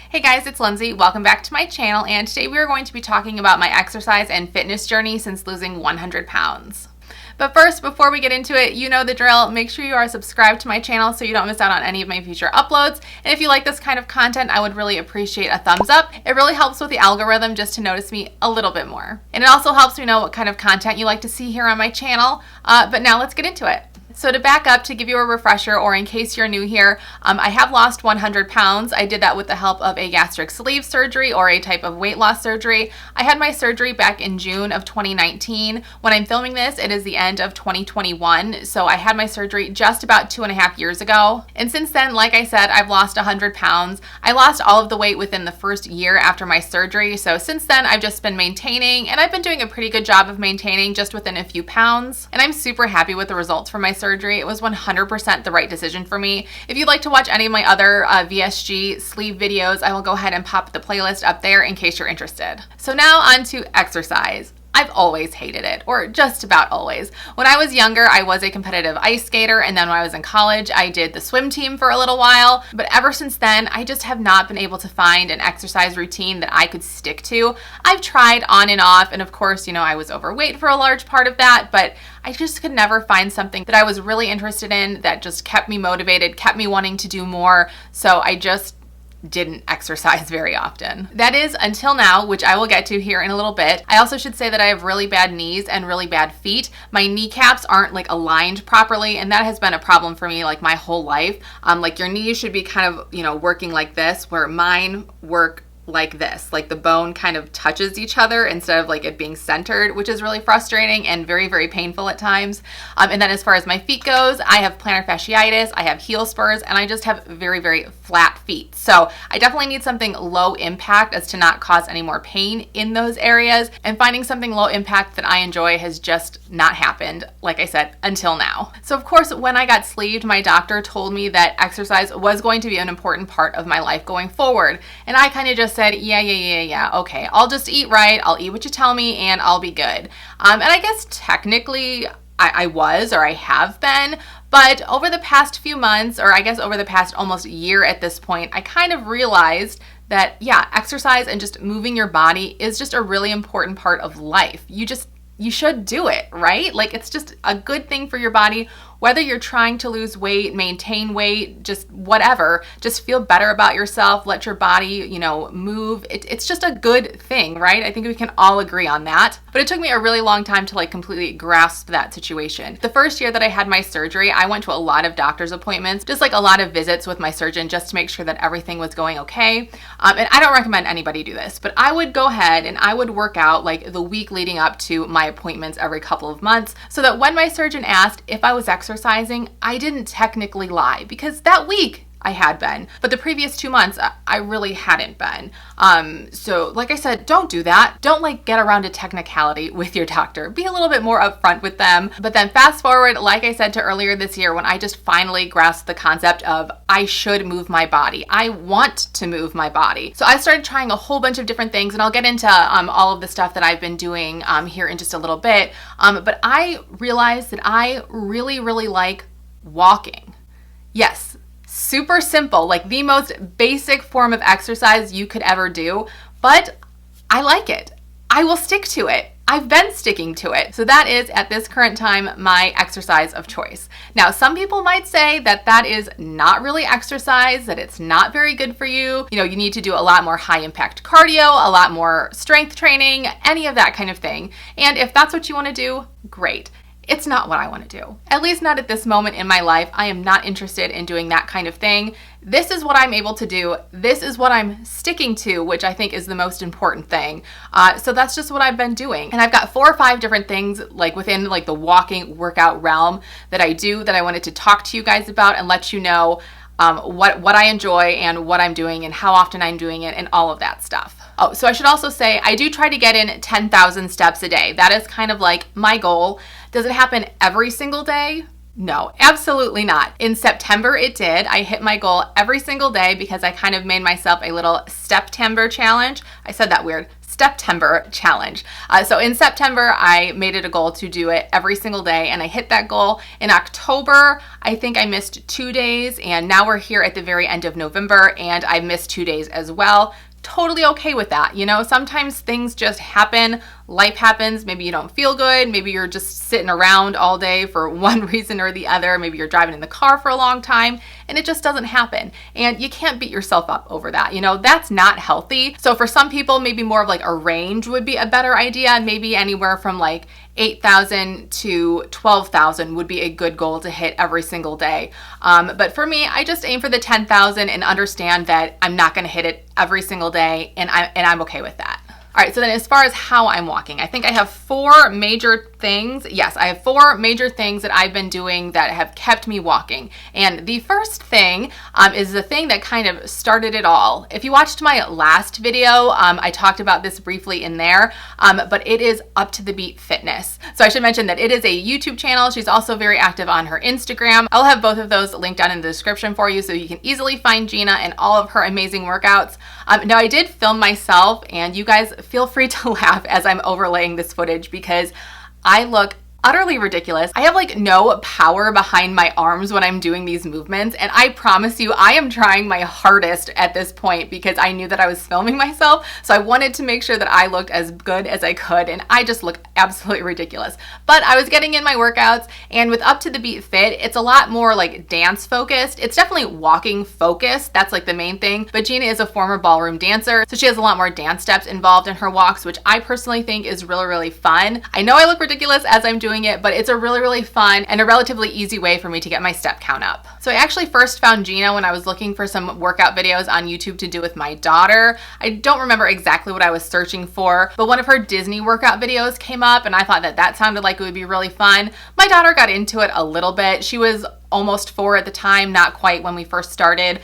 Hey guys, it's Lindsey. Welcome back to my channel, and today we are going to be talking about my exercise and fitness journey since losing 100 pounds. But first, before we get into it, you know the drill. Make sure you are subscribed to my channel so you don't miss out on any of my future uploads. And if you like this kind of content, I would really appreciate a thumbs up. It really helps with the algorithm just to notice me a little bit more. And it also helps me know what kind of content you like to see here on my channel. But now let's get into it. So to back up, to give you a refresher, or in case you're new here, I have lost 100 pounds. I did that with the help of a gastric sleeve surgery, or a type of weight loss surgery. I had my surgery back in June of 2019. When I'm filming this, it is the end of 2021. So I had my surgery just about 2.5 years ago. And since then, like I said, I've lost 100 pounds. I lost all of the weight within the first year after my surgery. So since then, I've just been maintaining, and I've been doing a pretty good job of maintaining just within a few pounds. And I'm super happy with the results from my surgery. It was 100% the right decision for me. If you'd like to watch any of my other VSG sleeve videos, I will go ahead and pop the playlist up there in case you're interested. So now on to exercise. I've always hated it, or just about always. When I was younger, I was a competitive ice skater, and then when I was in college, I did the swim team for a little while. But ever since then, I just have not been able to find an exercise routine that I could stick to. I've tried on and off, and of course, you know, I was overweight for a large part of that, but I just could never find something that I was really interested in that just kept me motivated, kept me wanting to do more. So I just didn't exercise very often. That is until now, which I will get to here in a little bit. I also should say that I have really bad knees and really bad feet. My kneecaps aren't like aligned properly, and that has been a problem for me like my whole life. Like your knees should be kind of, you know, working like this, where mine work like this, like the bone kind of touches each other instead of like it being centered, which is really frustrating and very, very painful at times. And then as far as my feet goes, I have plantar fasciitis, I have heel spurs, and I just have very, very flat feet. So I definitely need something low impact as to not cause any more pain in those areas. And finding something low impact that I enjoy has just not happened, like I said, until now. So of course, when I got sleeved, my doctor told me that exercise was going to be an important part of my life going forward. And I kind of just said, yeah, okay, I'll just eat right, I'll eat what you tell me, and I'll be good. And I guess technically I was, or I have been, but over the past few months, or I guess over the past almost year at this point, I kind of realized that, yeah, exercise and just moving your body is just a really important part of life. You should do it, right? Like, it's just a good thing for your body, whether you're trying to lose weight, maintain weight, just whatever, just feel better about yourself, let your body, you know, move. It's just a good thing, right? I think we can all agree on that. But it took me a really long time to like completely grasp that situation. The first year that I had my surgery, I went to a lot of doctor's appointments, just like a lot of visits with my surgeon, just to make sure that everything was going okay. And I don't recommend anybody do this, but I would go ahead and I would work out like the week leading up to my appointments every couple of months, so that when my surgeon asked if I was exercising, I didn't technically lie, because that week I had been, but the previous 2 months I really hadn't been. So like I said, don't do that. Don't like get around a technicality with your doctor. Be a little bit more upfront with them. But then fast forward, like I said, to earlier this year, when I just finally grasped the concept of I should move my body. I want to move my body. So I started trying a whole bunch of different things, and I'll get into all of the stuff that I've been doing here in just a little bit. But I realized that I really, really like walking. Yes. Super simple, like the most basic form of exercise you could ever do, but I like it. I will stick to it. I've been sticking to it. So that is, at this current time, my exercise of choice. Now, some people might say that that is not really exercise, that it's not very good for you. You know, you need to do a lot more high impact cardio, a lot more strength training, any of that kind of thing. And if that's what you want to do, great. It's not what I want to do. At least not at this moment in my life. I am not interested in doing that kind of thing. This is what I'm able to do. This is what I'm sticking to, which I think is the most important thing. So that's just what I've been doing. And I've got 4 or 5 different things like within like the walking workout realm that I do that I wanted to talk to you guys about and let you know what I enjoy and what I'm doing and how often I'm doing it and all of that stuff. Oh, so I should also say I do try to get in 10,000 steps a day. That is kind of like my goal. Does it happen every single day? No, absolutely not. In September it did. I hit my goal every single day because I kind of made myself a little Step-tember challenge. I said that weird. September challenge. So in September, I made it a goal to do it every single day, and I hit that goal. In October, I think I missed 2 days, and now we're here at the very end of November, and I missed 2 days as well. Totally okay with that. You know, sometimes things just happen. Life happens. Maybe you don't feel good. Maybe you're just sitting around all day for one reason or the other. Maybe you're driving in the car for a long time and it just doesn't happen. And you can't beat yourself up over that. You know, that's not healthy. So for some people, maybe more of like a range would be a better idea. Maybe anywhere from like 8,000 to 12,000 would be a good goal to hit every single day. But for me, I just aim for the 10,000 and understand that I'm not going to hit it every single day, and I'm okay with that. All right, so then as far as how I'm walking, I think I have 4 major things. Yes, I have 4 major things that I've been doing that have kept me walking. And the first thing is the thing that kind of started it all. If you watched my last video, I talked about this briefly in there, but it is Up to the Beat Fitness. So I should mention that it is a YouTube channel. She's also very active on her Instagram. I'll have both of those linked down in the description for you so you can easily find Gina and all of her amazing workouts. Now I did film myself, and you guys feel free to laugh as I'm overlaying this footage because I look utterly ridiculous. I have like no power behind my arms when I'm doing these movements, and I promise you I am trying my hardest at this point because I knew that I was filming myself, so I wanted to make sure that I looked as good as I could, and I just look absolutely ridiculous. But I was getting in my workouts, and with Up to the Beat Fit, it's a lot more like dance focused. It's definitely walking focused. That's like the main thing, but Gina is a former ballroom dancer, so she has a lot more dance steps involved in her walks, which I personally think is really, really fun. I know I look ridiculous as I'm doing it, but it's a really, really fun and a relatively easy way for me to get my step count up. So I actually first found Gina when I was looking for some workout videos on YouTube to do with my daughter. I don't remember exactly what I was searching for, but one of her Disney workout videos came up, and I thought that that sounded like it would be really fun. My daughter got into it a little bit. She was almost 4 at the time, not quite when we first started.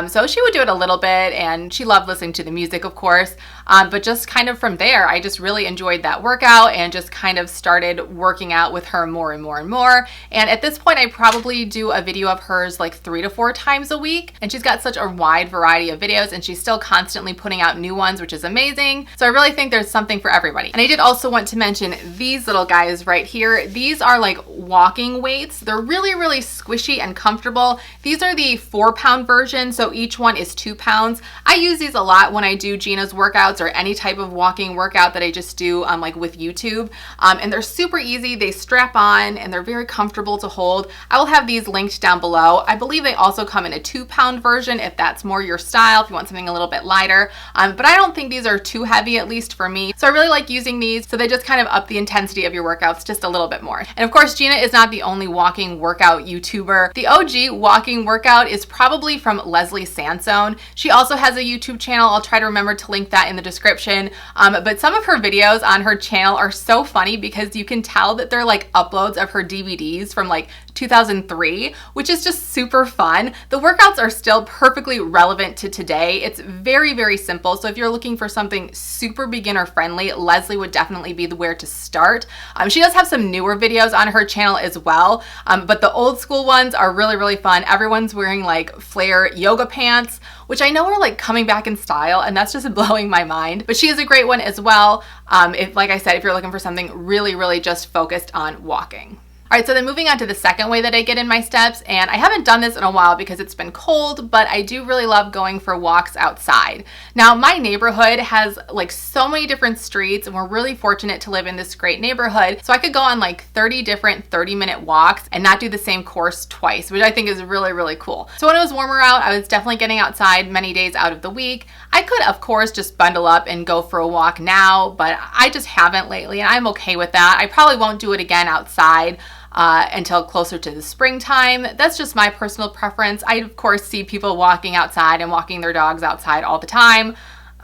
So she would do it a little bit, and she loved listening to the music, of course. But just kind of from there, I just really enjoyed that workout and just kind of started working out with her more and more and more. And at this point, I probably do a video of hers like 3 to 4 times a week. And she's got such a wide variety of videos, and she's still constantly putting out new ones, which is amazing. So I really think there's something for everybody. And I did also want to mention these little guys right here. These are like walking weights. They're really, really squishy and comfortable. These are the 4-pound version, so each one is 2 pounds. I use these a lot when I do Gina's workouts or any type of walking workout that I just do like with YouTube. And they're super easy. They strap on and they're very comfortable to hold. I will have these linked down below. I believe they also come in a 2-pound version if that's more your style, if you want something a little bit lighter. But I don't think these are too heavy, at least for me. So I really like using these. So they just kind of up the intensity of your workouts just a little bit more. And of course, Gina is not the only walking workout YouTuber. The OG walking workout is probably from Leslie Sansone. She also has a YouTube channel. I'll try to remember to link that in the description. But some of her videos on her channel are so funny because you can tell that they're like uploads of her DVDs from like 2003, which is just super fun. The workouts are still perfectly relevant to today. It's very, very simple. So if you're looking for something super beginner friendly, Leslie would definitely be the where to start. She does have some newer videos on her channel as well, but the old school ones are really, really fun. Everyone's wearing like flare yoga pants, which I know are like coming back in style, and that's just blowing my mind. But she is a great one as well. Like I said, if you're looking for something really, really just focused on walking. All right, so then moving on to the second way that I get in my steps, and I haven't done this in a while because it's been cold, but I do really love going for walks outside. Now, my neighborhood has like so many different streets, and we're really fortunate to live in this great neighborhood. So I could go on like 30 different 30-minute walks and not do the same course twice, which I think is really, really cool. So when it was warmer out, I was definitely getting outside many days out of the week. I could, of course, just bundle up and go for a walk now, but I just haven't lately, and I'm okay with that. I probably won't do it again outside until closer to the springtime. That's just my personal preference. I, of course, see people walking outside and walking their dogs outside all the time.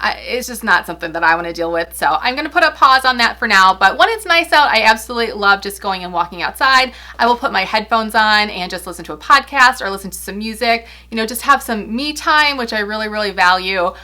It's just not something that I want to deal with. So I'm going to put a pause on that for now. But when it's nice out, I absolutely love just going and walking outside. I will put my headphones on and just listen to a podcast or listen to some music, you know, just have some me time, which I really, really value.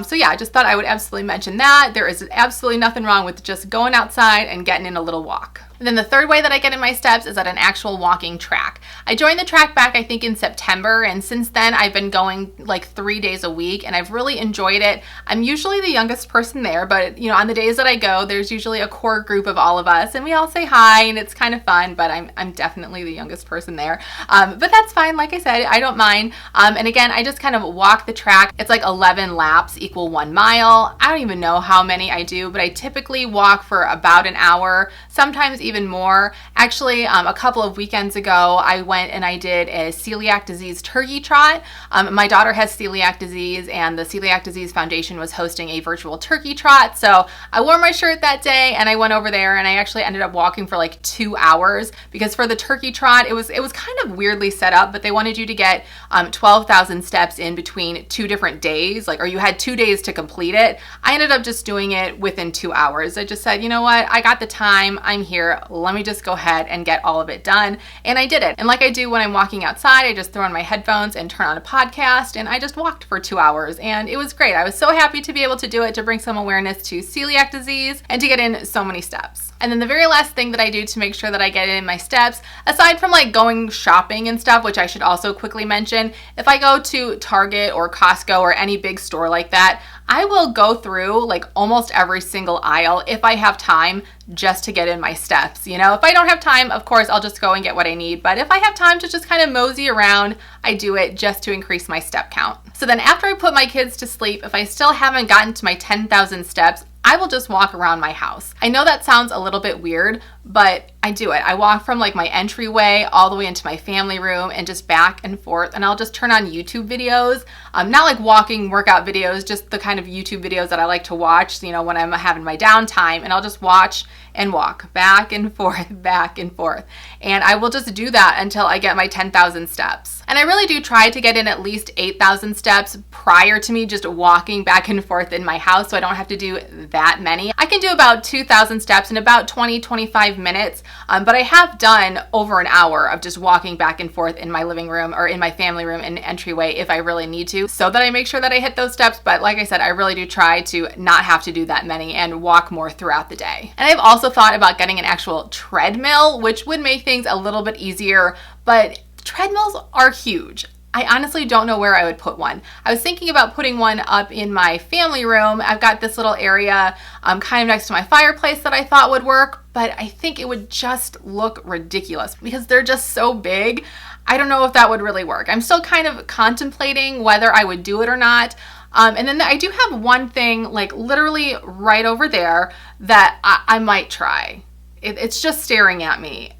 So yeah, I just thought I would absolutely mention that. There is absolutely nothing wrong with just going outside and getting in a little walk. And then the third way that I get in my steps is at an actual walking track. I joined the track back, I think, in September, and since then I've been going like 3 days a week, and I've really enjoyed it. I'm usually the youngest person there, but on the days that I go, there's usually a core group of all of us, and we all say hi, and it's kind of fun, but I'm definitely the youngest person there. But that's fine. Like I said, I don't mind. And again, I just kind of walk the track. It's like 11 laps equal 1 mile. I don't even know how many I do, but I typically walk for about an hour, sometimes even more. Actually, a couple of weekends ago, I went and I did a celiac disease turkey trot. My daughter has celiac disease, and the Celiac Disease Foundation was hosting a virtual turkey trot. So I wore my shirt that day and I went over there, and I actually ended up walking for like 2 hours, because for the turkey trot, it was kind of weirdly set up, but they wanted you to get 12,000 steps in between 2 different days, or you had 2 days to complete it. I ended up just doing it within 2 hours. I just said, you know what, I got the time, I'm here, let me just go ahead and get all of it done. And I did it. And like I do when I'm walking outside, I just throw on my headphones and turn on a podcast, and I just walked for 2 hours, and it was great. I was so happy to be able to do it, to bring some awareness to celiac disease and to get in so many steps. And then the very last thing that I do to make sure that I get in my steps, aside from like going shopping and stuff, which I should also quickly mention, if I go to Target or Costco or any big store like that, I will go through like almost every single aisle if I have time, just to get in my steps. If I don't have time, of course, I'll just go and get what I need. But if I have time to just kind of mosey around, I do it just to increase my step count. So then after I put my kids to sleep, if I still haven't gotten to my 10,000 steps, I will just walk around my house. I know that sounds a little bit weird, but I do it. I walk from like my entryway all the way into my family room and just back and forth, and I'll just turn on YouTube videos. Not like walking workout videos, just the kind of YouTube videos that I like to watch, when I'm having my downtime, and I'll just watch and walk back and forth, back and forth. And I will just do that until I get my 10,000 steps. And I really do try to get in at least 8,000 steps prior to me just walking back and forth in my house, so I don't have to do that many. I can do about 2,000 steps in about 20-25 minutes, but I have done over an hour of just walking back and forth in my living room or in my family room in entryway if I really need to, so that I make sure that I hit those steps. But like I said, I really do try to not have to do that many and walk more throughout the day. And I've also thought about getting an actual treadmill, which would make things a little bit easier, but treadmills are huge. I honestly don't know where I would put one. I was thinking about putting one up in my family room. I've got this little area kind of next to my fireplace that I thought would work, but I think it would just look ridiculous because they're just so big. I don't know if that would really work. I'm still kind of contemplating whether I would do it or not. And then I do have one thing like literally right over there that I might try. It's just staring at me.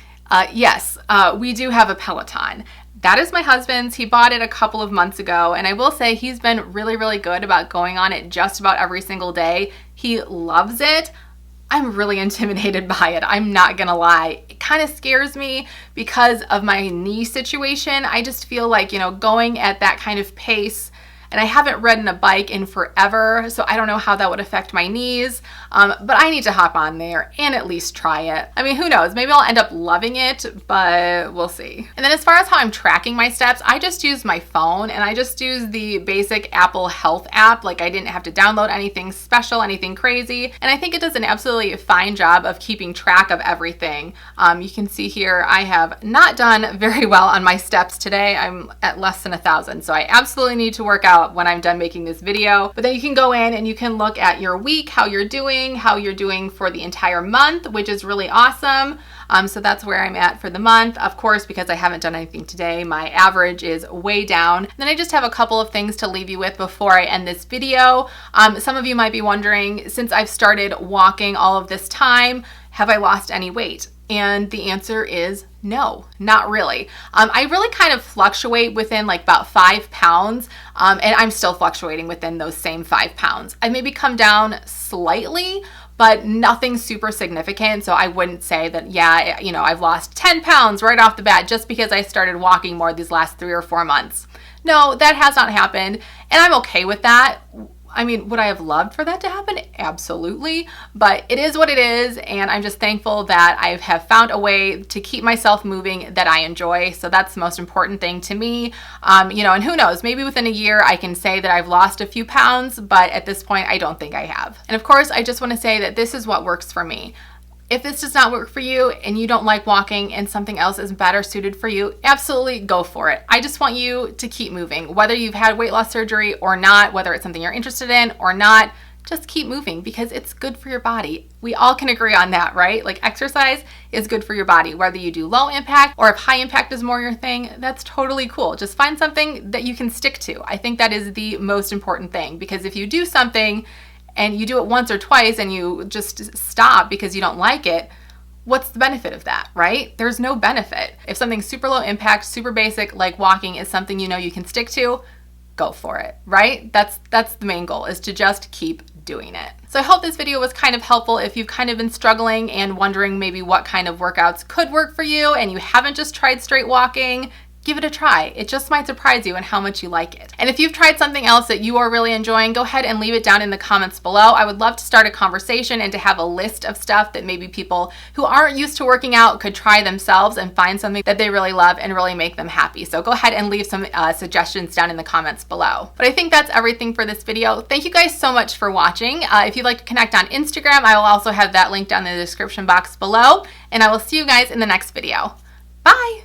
Yes, we do have a Peloton. That is my husband's. He bought it a couple of months ago, and I will say he's been really, really good about going on it just about every single day. He loves it. I'm really intimidated by it. I'm not gonna lie. It kind of scares me because of my knee situation. I just feel like, going at that kind of pace, and I haven't ridden a bike in forever, so I don't know how that would affect my knees, but I need to hop on there and at least try it. I mean, who knows? Maybe I'll end up loving it, but we'll see. And then as far as how I'm tracking my steps, I just use my phone, and I just use the basic Apple Health app. Like, I didn't have to download anything special, anything crazy, and I think it does an absolutely fine job of keeping track of everything. You can see here, I have not done very well on my steps today. I'm at less than 1,000, so I absolutely need to work out when I'm done making this video. But then you can go in and you can look at your week, how you're doing for the entire month, which is really awesome. So that's where I'm at for the month. Of course, because I haven't done anything today, my average is way down. And then I just have a couple of things to leave you with before I end this video. Some of you might be wondering, since I've started walking all of this time, have I lost any weight? And the answer is no, not really. I really kind of fluctuate within like about 5 pounds, and I'm still fluctuating within those same 5 pounds. I maybe come down slightly, but nothing super significant. So I wouldn't say that, yeah, I've lost 10 pounds right off the bat just because I started walking more these last 3 or 4 months. No, that has not happened, and I'm okay with that. I mean, would I have loved for that to happen? Absolutely. But it is what it is, and I'm just thankful that I have found a way to keep myself moving that I enjoy. So that's the most important thing to me. And who knows, maybe within a year I can say that I've lost a few pounds, but at this point I don't think I have. And of course, I just want to say that this is what works for me. If this does not work for you and you don't like walking and something else is better suited for you, absolutely go for it. I just want you to keep moving. Whether you've had weight loss surgery or not, whether it's something you're interested in or not, just keep moving because it's good for your body. We all can agree on that, right? Like exercise is good for your body. Whether you do low impact or if high impact is more your thing, that's totally cool. Just find something that you can stick to. I think that is the most important thing, because if you do something and you do it once or twice and you just stop because you don't like it, what's the benefit of that, right? There's no benefit. If something super low impact, super basic like walking is something you know you can stick to, go for it, right? That's the main goal, is to just keep doing it. So I hope this video was kind of helpful if you've kind of been struggling and wondering maybe what kind of workouts could work for you and you haven't just tried straight walking. Give it a try. It just might surprise you in how much you like it. And if you've tried something else that you are really enjoying, go ahead and leave it down in the comments below. I would love to start a conversation and to have a list of stuff that maybe people who aren't used to working out could try themselves and find something that they really love and really make them happy. So go ahead and leave some suggestions down in the comments below. But I think that's everything for this video. Thank you guys so much for watching. If you'd like to connect on Instagram, I will also have that link down in the description box below. And I will see you guys in the next video. Bye!